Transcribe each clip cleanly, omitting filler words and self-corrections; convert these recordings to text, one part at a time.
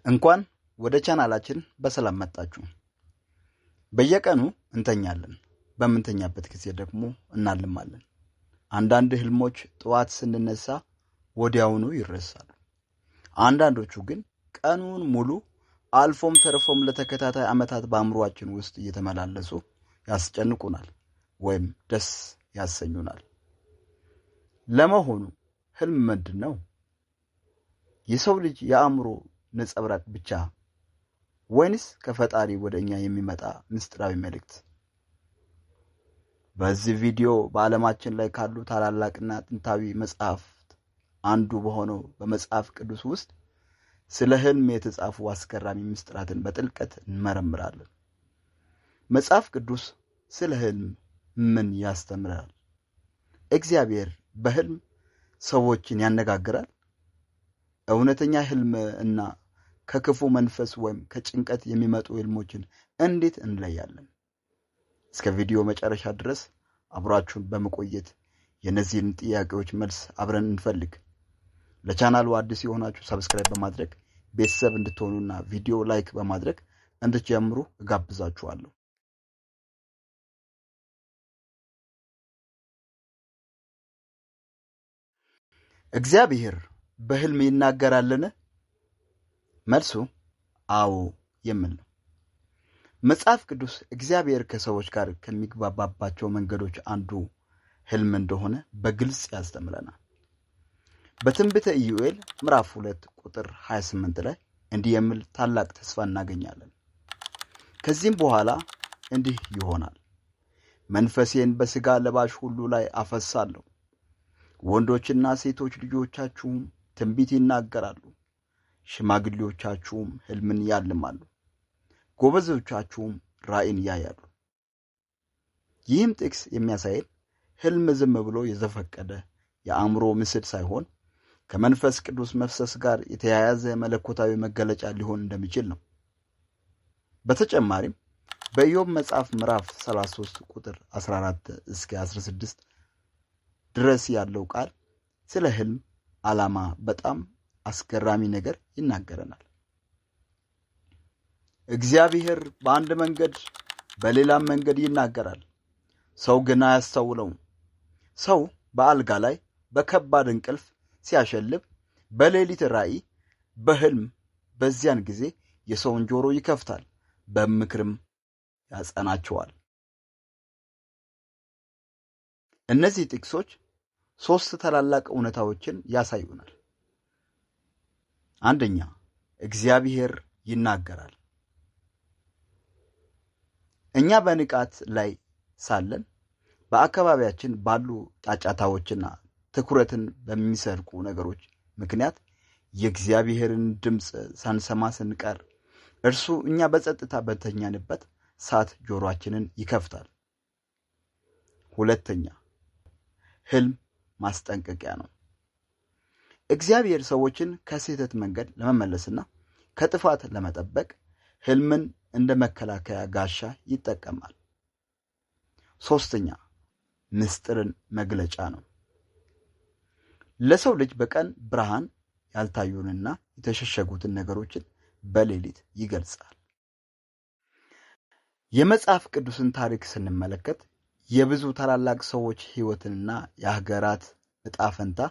እንኳን ወደ ቻናላችን በሰላም መጣችሁ። በየቀኑ እንተኛለን፣ በምንተኛበት ጊዜ ደግሞ እናልማለን። አንዳንድ ህልሞች ጠዋት ስንነሳ ወዲያውኑ ይረሳሉ። አንዳንዶቹ ግን ቀኑን ሙሉ አልፎም ተርፎም ለተከታታይ ዓመታት በአእምሮአችን ውስጥ እየተመላለሱ ያስጨንቁናል ወይም ደስ ያሰኙናል። ለመሆኑ ህልም ምንድን ነው? የሰው ልጅ የአእምሮ ነጸብራቅ ብቻ ወይንስ ከፈጣሪ ወደኛ የሚመጣ ምስጢራዊ መልእክት? በዚህ ቪዲዮ በዓለማችን ላይ ካሉ ታላላቅና ጥንታዊ መጽሐፍት አንዱ በሆነው በመጽሐፍ ቅዱስ ውስጥ ስለ ህልም የተጻፉ አስገራሚ ምስጢራትን በጥልቀት እንመረምራለን። መጽሐፍ ቅዱስ ስለ ህልም ምን ያስተምራል? እግዚአብሔር በህልም ሰዎችን ያነጋግራል? እውነተኛ ህልም እና ከክፉ መንፈስ ወይም ከጭንቀት የሚመጡ ህልሞችን እንዴት እንለያለን? እስከ ቪዲዮ መጨረሻ ድረስ አብራችሁን በመቆየት የነዚህን ጥያቄዎች መልስ አብረን እንፈልግ። ለቻናሉ አዲስ የሆናችሁ ሰብስክራይብ በማድረግ ቤተሰብ እንድትሆኑና ቪዲዮ ላይክ በማድረግ እንድትጀምሩ እጋብዛችኋለሁ። እግዚአብሔር በህልም ይናገራልን? መልሱ አዎ የሚል ነው። መጽሐፍ ቅዱስ እግዚአብሔር ከሰዎች ጋር ከሚግባባባቸው መንገዶች አንዱ ህልም እንደሆነ በግልጽ ያስተምረናል። በትንቢተ ኢዩኤል ምዕራፍ 2 ቁጥር 28 ላይ እንዲህ የሚል ታላቅ ተስፋ እናገኛለን። ከዚህም በኋላ እንዲህ ይሆናል፣ መንፈሴን በሥጋ ለባሽ ሁሉ ላይ አፈሳለሁ፣ ወንዶችና ሴቶች ልጆቻችሁም ትንቢት ይናገራሉ፣ ሽማግሌዎቻችሁም ህልምን ያልማሉ፣ ጎበዞቻችሁም ራእይን ያያሉ። ይህም ጥቅስ የሚያሳየን ህልም ዝም ብሎ የዘፈቀደ የአእምሮ ምስል ሳይሆን ከመንፈስ ቅዱስ መፍሰስ ጋር የተያያዘ መለኮታዊ መገለጫ ሊሆን እንደሚችል ነው። በተጨማሪም በኢዮብ መጽሐፍ ምዕራፍ 33 ቁጥር 14 እስከ 16 ድረስ ያለው ቃል ስለ ህልም ዓላማ በጣም አስገራሚ ነገር ይናገረናል። እግዚአብሔር በአንድ መንገድ በሌላም መንገድ ይናገራል፣ ሰው ግን አያስተውለውም። ሰው በአልጋ ላይ በከባድ እንቅልፍ ሲያሸልብ በሌሊት ራእይ በህልም በዚያን ጊዜ የሰውን ጆሮ ይከፍታል፣ በምክርም ያጸናቸዋል። እነዚህ ጥቅሶች ሶስት ታላላቅ እውነታዎችን ያሳዩናል። አንደኛ፣ እግዚአብሔር ይናገራል። እኛ በንቃት ላይ ሳለን በአካባቢያችን ባሉ ጫጫታዎችና ትኩረትን በሚሰርቁ ነገሮች ምክንያት የእግዚአብሔርን ድምፅ ሳንሰማ ስንቀር እርሱ እኛ በጸጥታ በተኛንበት ሰዓት ጆሮአችንን ይከፍታል። ሁለተኛ፣ ህልም ማስጠንቀቂያ ነው። እግዚአብሔር ሰዎችን ከስህተት መንገድ ለመመለስና ከጥፋት ለመጠበቅ ህልምን እንደ መከላከያ ጋሻ ይጠቀማል። ሶስተኛ፣ ምስጢርን መግለጫ ነው። ለሰው ልጅ በቀን ብርሃን ያልታዩንና የተሸሸጉትን ነገሮችን በሌሊት ይገልጻል። የመጽሐፍ ቅዱስን ታሪክ ስንመለከት የብዙ ታላላቅ ሰዎች ህይወትና የሀገራት ዕጣ ፈንታ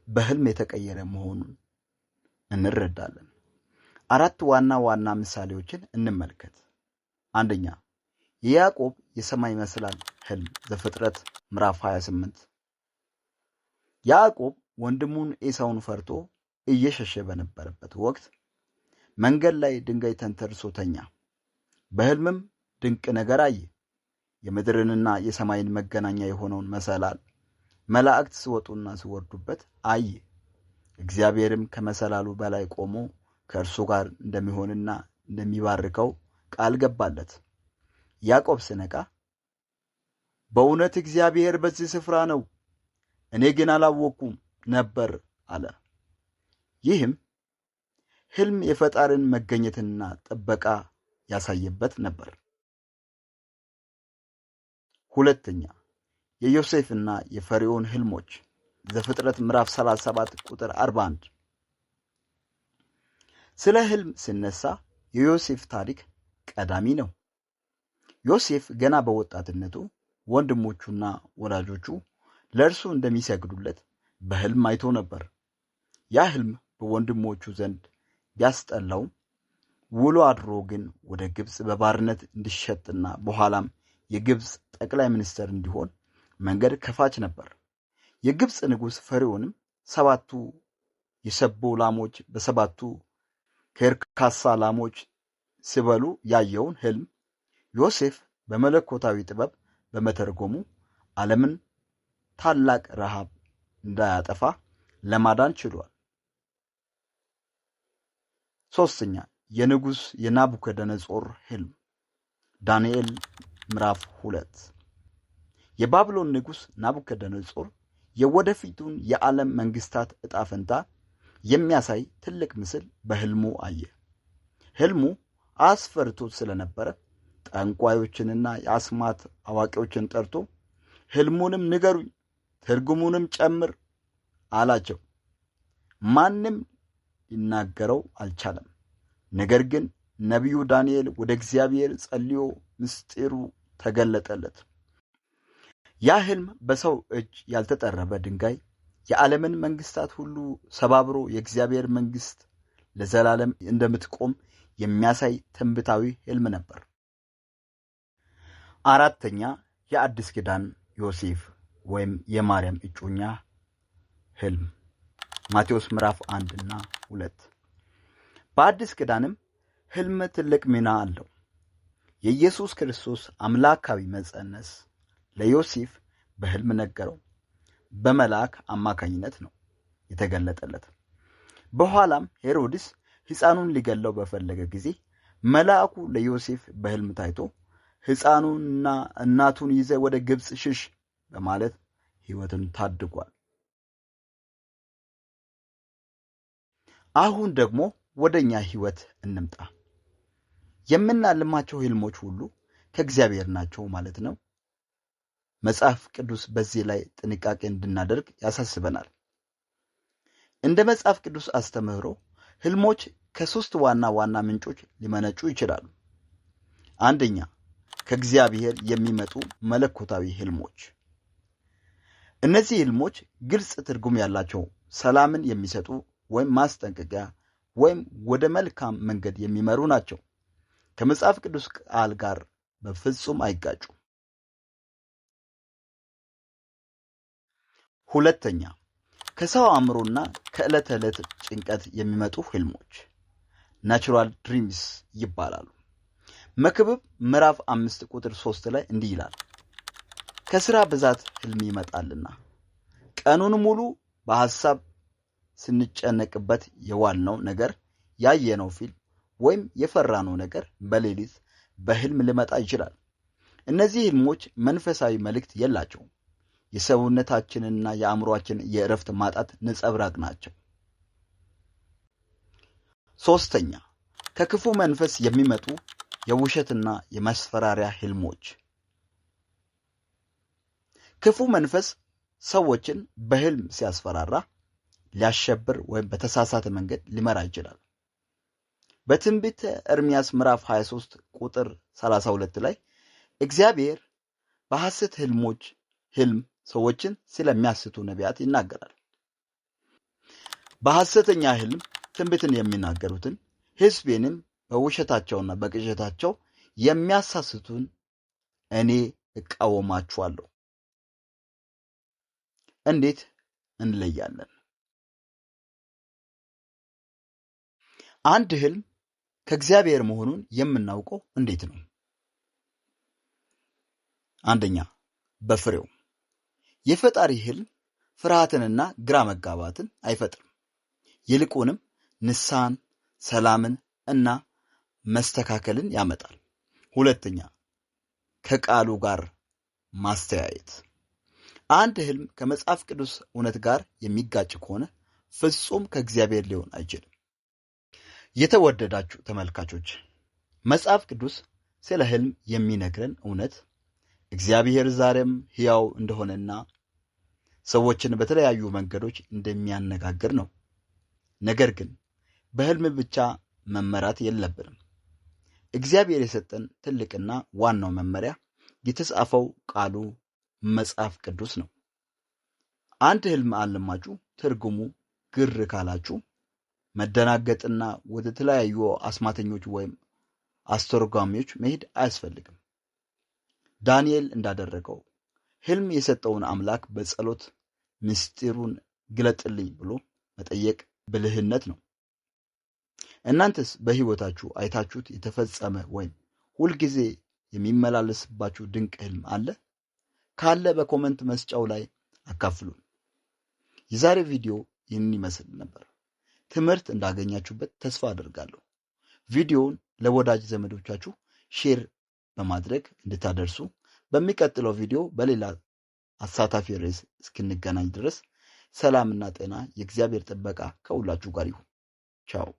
በህልም የተቀየረ መሆኑን እንረዳለን። አራት ዋና ዋና ምሳሌዎችን እንመልከት። አንደኛ፣ የያዕቆብ የሰማይ መሰላል ህልም ዘፍጥረት ምዕራፍ 28። ያዕቆብ ወንድሙን ኤሳውን ፈርቶ እየሸሸ በነበረበት ወቅት መንገድ ላይ ድንጋይ ተንተርሶ ተኛ። በህልምም ድንቅ ነገር አየ። የምድርንና የሰማይን መገናኛ የሆነውን መሰላል መላእክት ሲወጡና ሲወርዱበት አየ። እግዚአብሔርም ከመሰላሉ በላይ ቆሞ ከእርሱ ጋር እንደሚሆንና እንደሚባርከው ቃል ገባለት። ያዕቆብ ሲነቃ በእውነት እግዚአብሔር በዚህ ስፍራ ነው፣ እኔ ግን አላወቅኩም ነበር አለ። ይህም ህልም የፈጣሪን መገኘትና ጥበቃ ያሳየበት ነበር። ሁለተኛ፣ የዮሴፍና የፈርዖን ህልሞች ዘፍጥረት ምዕራፍ 37 ቁጥር 41። ስለ ህልም ሲነሳ የዮሴፍ ታሪክ ቀዳሚ ነው። ዮሴፍ ገና በወጣትነቱ ወንድሞቹና ወላጆቹ ለእርሱ እንደሚሰግዱለት በህልም አይቶ ነበር። ያ ህልም በወንድሞቹ ዘንድ ቢያስጠላውም ውሎ አድሮ ግን ወደ ግብፅ በባርነት እንዲሸጥና በኋላም የግብፅ ጠቅላይ ሚኒስትር እንዲሆን መንገድ ከፋች ነበር። የግብፅ ንጉሥ ፈርዖንም 7ቱ የሰቦ ላሞች በ7ቱ ከርካሳ ላሞች ሲበሉ ያየውን ህልም ዮሴፍ በመለኮታዊ ጥበብ በመተርጎሙ ዓለምን ታላቅ ረሃብ እንዳያጠፋ ለማዳን ችሏል። ሶስተኛ የንጉሥ የናቡከደነጾር ህልም ዳንኤል ምዕራፍ 2 የባቢሎን ንጉሥ ናቡከደነጾር የወደፊቱን የዓለም መንግስታት ዕጣ ፈንታ የሚያሳይ ትልቅ ምስል በህልሙ አየ። ህልሙ አስፈርቶት ስለነበረ ጠንቋዮችንና የአስማት አዋቂዎችን ጠርቶ ህልሙንም ንገሩኝ፣ ትርጉሙንም ጨምር አላቸው። ማንም ሊናገረው አልቻለም። ነገር ግን ነቢዩ ዳንኤል ወደ እግዚአብሔር ጸልዮ ምስጢሩ ተገለጠለት። ያ ህልም በሰው እጅ ያልተጠረበ ድንጋይ የዓለምን መንግስታት ሁሉ ሰባብሮ የእግዚአብሔር መንግስት ለዘላለም እንደምትቆም የሚያሳይ ትንቢታዊ ህልም ነበር። አራተኛ የአዲስ ኪዳን ዮሴፍ ወይም የማርያም እጮኛ ህልም ማቴዎስ ምዕራፍ 1 እና 2 በአዲስ ኪዳንም ህልም ትልቅ ሚና አለው። የኢየሱስ ክርስቶስ አምላካዊ መጸነስ ለዮሴፍ በህልም ነገረው። በመልአክ አማካኝነት ነው የተገለጠለት። በኋላም ሄሮድስ ሕፃኑን ሊገለው በፈለገ ጊዜ መልአኩ ለዮሴፍ በህልም ታይቶ ሕፃኑንና እናቱን ይዘ ወደ ግብፅ ሽሽ በማለት ሕይወትን ታድጓል። አሁን ደግሞ ወደኛ ሕይወት እንምጣ። የምናልማቸው ህልሞች ሁሉ ከእግዚአብሔር ናቸው ማለት ነው? መጽሐፍ ቅዱስ በዚህ ላይ ጥንቃቄ እንድናደርግ ያሳስበናል። እንደ መጽሐፍ ቅዱስ አስተምህሮ ህልሞች ከ3 ዋና ዋና ምንጮች ሊመነጩ ይችላሉ። አንደኛ ከእግዚአብሔር የሚመጡ መለኮታዊ ህልሞች። እነዚህ ህልሞች ግልጽ ትርጉም ያላቸው፣ ሰላምን የሚሰጡ ወይም ማስጠንቀቂያ ወይም ወደ መልካም መንገድ የሚመሩ ናቸው። ከመጽሐፍ ቅዱስ ቃል ጋር በፍጹም አይጋጩም። ሁለተኛ ከሰው አእምሮና ከዕለት ተዕለት ጭንቀት የሚመጡ ህልሞች ናቹራል ድሪምስ ይባላሉ። መክብብ ምዕራፍ 5 ቁጥር 3 ላይ እንዲህ ይላል፣ ከሥራ ብዛት ህልም ይመጣልና ቀኑን ሙሉ በሐሳብ ስንጨነቅበት የዋልነው ነገር፣ ያየነው ፊልም ወይም የፈራነው ነገር በሌሊት በህልም ሊመጣ ይችላል። እነዚህ ህልሞች መንፈሳዊ መልእክት የላቸውም። የሰውነታችንና የአእምሮአችን የእረፍት ማጣት ነጸብራቅ ናቸው። ሶስተኛ ከክፉ መንፈስ የሚመጡ የውሸትና የማስፈራሪያ ህልሞች። ክፉ መንፈስ ሰዎችን በህልም ሲያስፈራራ ሊያሸብር ወይም በተሳሳተ መንገድ ሊመራ ይችላል። በትንቢተ ኤርምያስ ምዕራፍ 23 ቁጥር 32 ላይ እግዚአብሔር በሐሰት ህልም ሰዎችን ስለሚያስቱ ነቢያት ይናገራል። በሐሰተኛ ህልም ትንቢትን የሚናገሩትን ሕዝቤንም በውሸታቸውና በቅዠታቸው የሚያሳስቱን እኔ እቃወማቸዋለሁ። እንዴት እንለያለን? አንድ ህልም ከእግዚአብሔር መሆኑን የምናውቀው እንዴት ነው? አንደኛ በፍሬው። የፈጣሪ ህልም ፍርሃትንና ግራ መጋባትን አይፈጥርም። ይልቁንም ንስሐን፣ ሰላምን እና መስተካከልን ያመጣል። ሁለተኛ ከቃሉ ጋር ማስተያየት። አንድ ህልም ከመጽሐፍ ቅዱስ እውነት ጋር የሚጋጭ ከሆነ ፍጹም ከእግዚአብሔር ሊሆን አይችልም። የተወደዳችሁ ተመልካቾች፣ መጽሐፍ ቅዱስ ስለ ህልም የሚነግረን እውነት እግዚአብሔር ዛሬም ሕያው እንደሆነና ሰዎችን በተለያዩ መንገዶች እንደሚያነጋግር ነው። ነገር ግን በህልም ብቻ መመራት የለብንም። እግዚአብሔር የሰጠን ትልቅና ዋናው መመሪያ የተጻፈው ቃሉ መጽሐፍ ቅዱስ ነው። አንድ ህልም አልማችሁ ትርጉሙ ግር ካላችሁ መደናገጥና ወደ ተለያዩ አስማተኞች ወይም አስተርጓሚዎች መሄድ አያስፈልግም። ዳንኤል እንዳደረገው ህልም የሰጠውን አምላክ በጸሎት ምስጢሩን ግለጥልኝ ብሎ መጠየቅ ብልህነት ነው። እናንተስ በህይወታችሁ አይታችሁት የተፈጸመ ወይም ሁልጊዜ የሚመላለስባችሁ ድንቅ ህልም አለ? ካለ በኮመንት መስጫው ላይ አካፍሉን። የዛሬ ቪዲዮ ይህን ይመስል ነበር። ትምህርት እንዳገኛችሁበት ተስፋ አደርጋለሁ። ቪዲዮውን ለወዳጅ ዘመዶቻችሁ ሼር በማድረግ እንድታደርሱ፣ በሚቀጥለው ቪዲዮ በሌላ አሳታፊ ርዕስ እስክንገናኝ ድረስ ሰላምና ጤና፣ የእግዚአብሔር ጥበቃ ከሁላችሁ ጋር ይሁን። ቻው።